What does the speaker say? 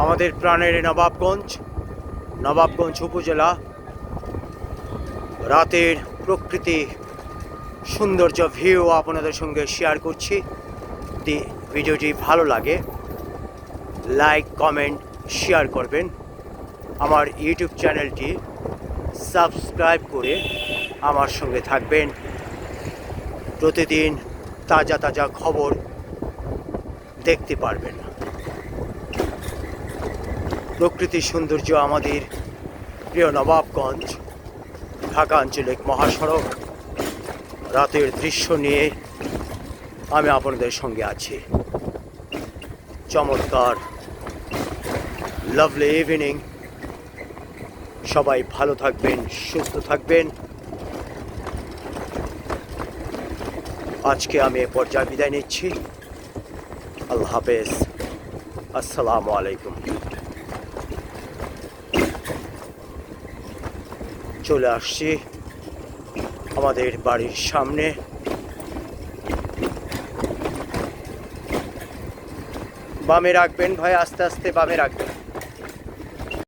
আমাদের প্রাণের নবাবগঞ্জ উপজেলা। রাতের প্রকৃতি সৌন্দর্য ভিউ আপনাদের সঙ্গে শেয়ার করছি। যদি ভিডিওটি ভালো লাগে লাইক কমেন্ট শেয়ার করবেন। আমার ইউটিউব চ্যানেলটি সাবস্ক্রাইব করে আমার সঙ্গে থাকবেন। প্রতিদিন তাজা খবর দেখতে পারবেন। প্রকৃতির সৌন্দর্য আমাদের প্রিয় নবাবগঞ্জ ঢাকা আঞ্চলিক মহাসড়ক। রাতের দৃশ্য নিয়ে আমি আপনাদের সঙ্গে আছি। চমৎকার লাভলি ইভিনিং। সবাই ভালো থাকবেন, সুস্থ থাকবেন। আজকে আমি এ পর্যায়ে বিদায় নিচ্ছি। আল্লাহ হাফেজ, আসসালামু আলাইকুম। চলে আসছি আমাদের বাড়ির সামনে। বামে রাখবেন ভাই, আস্তে আস্তে বামে রাখবেন।